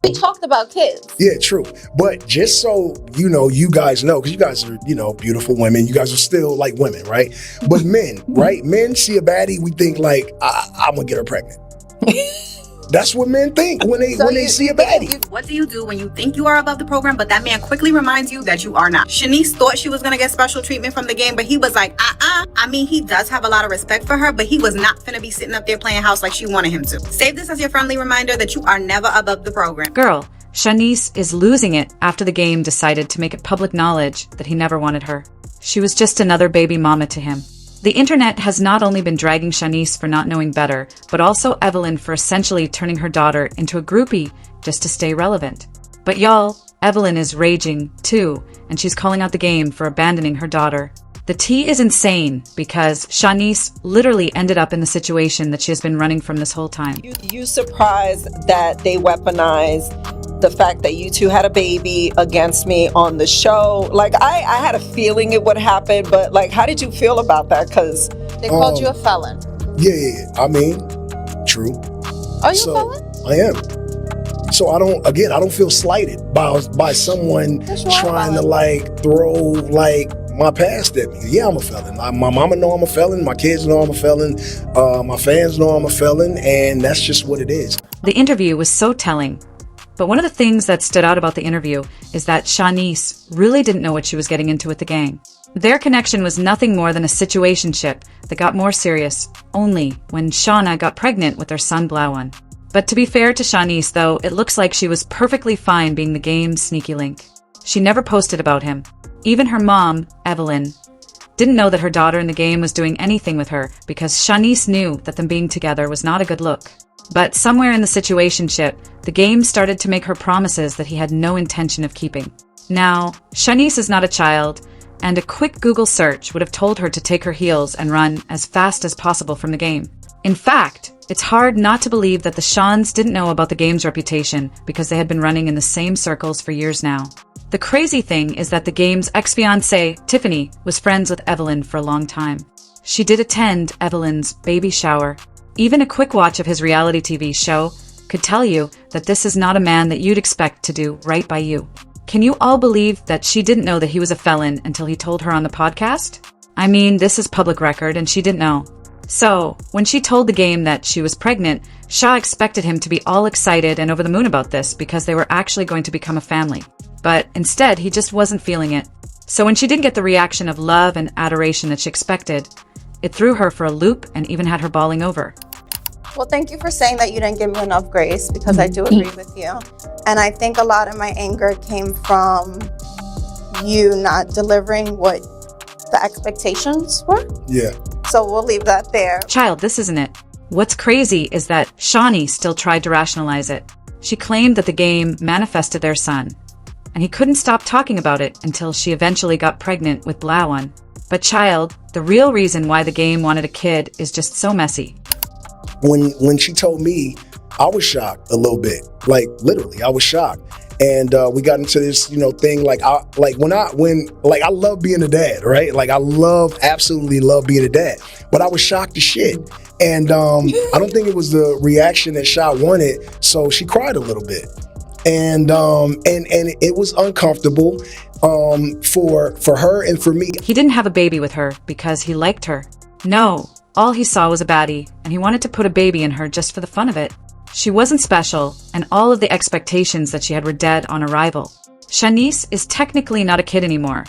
We talked about kids. Yeah, true. But just so you guys know, because you guys are, beautiful women. You guys are still like women, right? But men, right? Men see a baddie, we think like, I'm gonna get her pregnant. That's what men think when they see a baddie. What do you do when you think you are above the program, but that man quickly reminds you that you are not? Shanice thought she was gonna get special treatment from the game, but he was like, I mean, he does have a lot of respect for her, but he was not finna be sitting up there playing house like she wanted him to. Save this as your friendly reminder that you are never above the program. Girl, Shanice is losing it after the game decided to make it public knowledge that he never wanted her. She was just another baby mama to him. The internet has not only been dragging Shanice for not knowing better, but also Evelyn for essentially turning her daughter into a groupie just to stay relevant. But y'all, Evelyn is raging too, and she's calling out the game for abandoning her daughter. The tea is insane because Shanice literally ended up in the situation that she has been running from this whole time. You surprised that they weaponized the fact that you two had a baby against me on the show? Like, I had a feeling it would happen, but like, how did you feel about that? Because they called you a felon. Yeah. I mean, true. Are you a felon? I am. So I don't feel slighted by someone trying to like throw like my past at me. Yeah, I'm a felon. My mama know I'm a felon. My kids know I'm a felon. My fans know I'm a felon, and that's just what it is. The interview was so telling. But one of the things that stood out about the interview is that Shanice really didn't know what she was getting into with the gang. Their connection was nothing more than a situationship that got more serious only when Shauna got pregnant with their son Blawan. But to be fair to Shanice, though, it looks like she was perfectly fine being the game's sneaky link. She never posted about him. Even her mom, Evelyn, didn't know that her daughter in the game was doing anything with her because Shanice knew that them being together was not a good look. But somewhere in the situationship, the game started to make her promises that he had no intention of keeping. Now, Shanice is not a child, and a quick Google search would have told her to take her heels and run as fast as possible from the game. In fact, it's hard not to believe that the Shans didn't know about the game's reputation because they had been running in the same circles for years now. The crazy thing is that the game's ex-fiancée, Tiffany, was friends with Evelyn for a long time. She did attend Evelyn's baby shower. Even a quick watch of his reality TV show could tell you that this is not a man that you'd expect to do right by you. Can you all believe that she didn't know that he was a felon until he told her on the podcast? I mean, this is public record and she didn't know. So, when she told the game that she was pregnant, Shah expected him to be all excited and over the moon about this because they were actually going to become a family. But instead, he just wasn't feeling it. So when she didn't get the reaction of love and adoration that she expected, it threw her for a loop and even had her bawling over. Well, thank you for saying that you didn't give me enough grace because I do agree with you. And I think a lot of my anger came from you not delivering what the expectations were. Yeah. So we'll leave that there. Child, this isn't it. What's crazy is that Shawnee still tried to rationalize it. She claimed that the game manifested their son, and he couldn't stop talking about it until she eventually got pregnant with Blawan. But child, the real reason why the game wanted a kid is just so messy. When she told me, I was shocked a little bit. Like literally, I was shocked. And we got into this, thing. I love being a dad, right? Like I absolutely love being a dad. But I was shocked as shit. And I don't think it was the reaction that Shah wanted. So she cried a little bit. And it was uncomfortable for her and for me. He didn't have a baby with her because he liked her. No, all he saw was a baddie, and he wanted to put a baby in her just for the fun of it. She wasn't special, and all of the expectations that she had were dead on arrival. Shanice is technically not a kid anymore.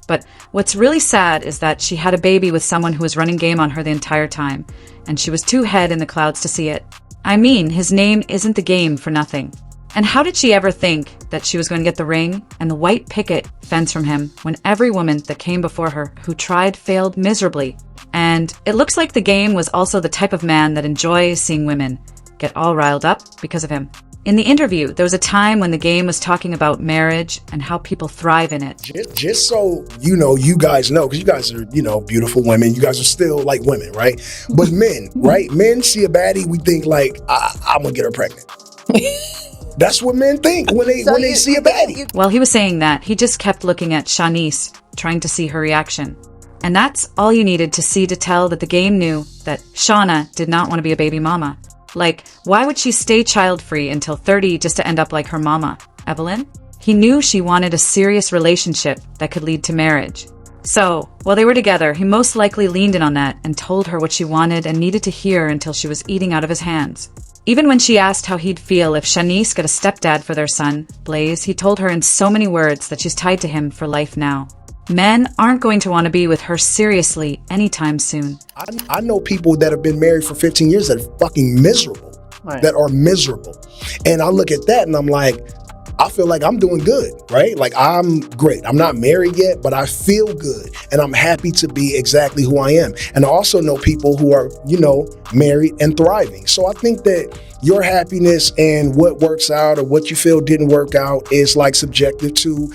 But what's really sad is that she had a baby with someone who was running game on her the entire time, and she was too head in the clouds to see it. I mean, his name isn't the game for nothing. And how did she ever think that she was going to get the ring and the white picket fence from him when every woman that came before her who tried failed miserably? And it looks like the game was also the type of man that enjoys seeing women get all riled up because of him. In the interview, there was a time when the game was talking about marriage and how people thrive in it. Just so you guys know, because you guys are, beautiful women. You guys are still like women, right? But men, right? Men see a baddie, we think like, I'm going to get her pregnant. That's what men think when they see a baddie. While he was saying that, he just kept looking at Shanice, trying to see her reaction. And that's all you needed to see to tell that the game knew that Shauna did not want to be a baby mama. Like, why would she stay child-free until 30 just to end up like her mama, Evelyn? He knew she wanted a serious relationship that could lead to marriage. So, while they were together, he most likely leaned in on that and told her what she wanted and needed to hear until she was eating out of his hands. Even when she asked how he'd feel if Shanice got a stepdad for their son, Blaze, he told her in so many words that she's tied to him for life now. Men aren't going to want to be with her seriously anytime soon. I know people that have been married for 15 years that are fucking miserable, Right. that are miserable. And I look at that and I'm like, I feel like I'm doing good, right? Like I'm great. I'm not married yet, but I feel good and I'm happy to be exactly who I am. And I also know people who are, married and thriving. So I think that your happiness and what works out or what you feel didn't work out is like subjective to.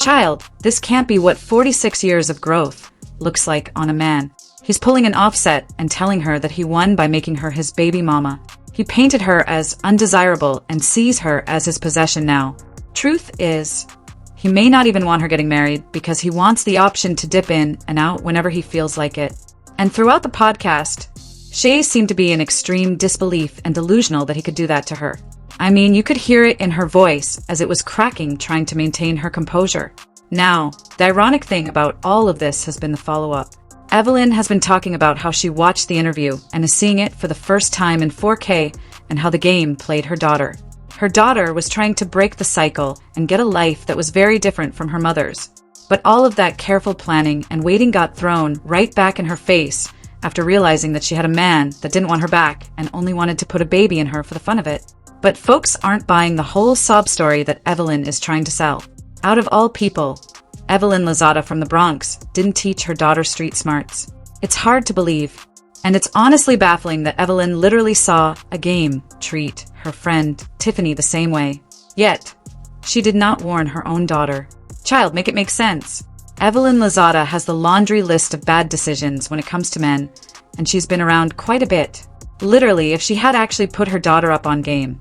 Child, this can't be what 46 years of growth looks like on a man. He's pulling an offset and telling her that he won by making her his baby mama. He painted her as undesirable and sees her as his possession now. Truth is, he may not even want her getting married because he wants the option to dip in and out whenever he feels like it. And throughout the podcast, Shay seemed to be in extreme disbelief and delusional that he could do that to her. I mean, you could hear it in her voice as it was cracking trying to maintain her composure. Now, the ironic thing about all of this has been the follow-up. Evelyn has been talking about how she watched the interview and is seeing it for the first time in 4K and how the game played her daughter. Her daughter was trying to break the cycle and get a life that was very different from her mother's. But all of that careful planning and waiting got thrown right back in her face after realizing that she had a man that didn't want her back and only wanted to put a baby in her for the fun of it. But folks aren't buying the whole sob story that Evelyn is trying to sell. Out of all people, Evelyn Lozada from the Bronx didn't teach her daughter street smarts. It's hard to believe, and it's honestly baffling that Evelyn literally saw a game treat her friend Tiffany the same way. Yet, she did not warn her own daughter. Child, make it make sense. Evelyn Lozada has the laundry list of bad decisions when it comes to men, and she's been around quite a bit. Literally, if she had actually put her daughter up on game,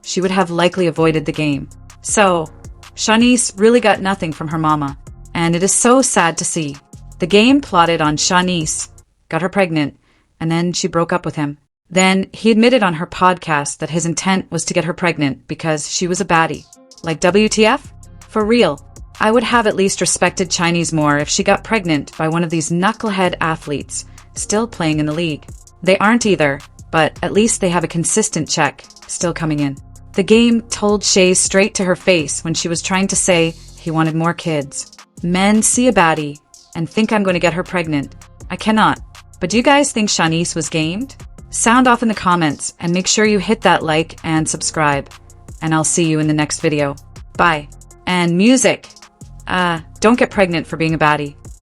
she would have likely avoided the game. So, Shanice really got nothing from her mama, and it is so sad to see. The game plotted on Shanice, got her pregnant, and then she broke up with him. Then he admitted on her podcast that his intent was to get her pregnant because she was a baddie. Like WTF? For real. I would have at least respected Chinese more if she got pregnant by one of these knucklehead athletes still playing in the league. They aren't either, but at least they have a consistent check still coming in. The game told Shay straight to her face when she was trying to say he wanted more kids. Men see a baddie and think I'm going to get her pregnant. I cannot. But do you guys think Shanice was gamed? Sound off in the comments and make sure you hit that like and subscribe. And I'll see you in the next video. Bye. And music. Don't get pregnant for being a baddie.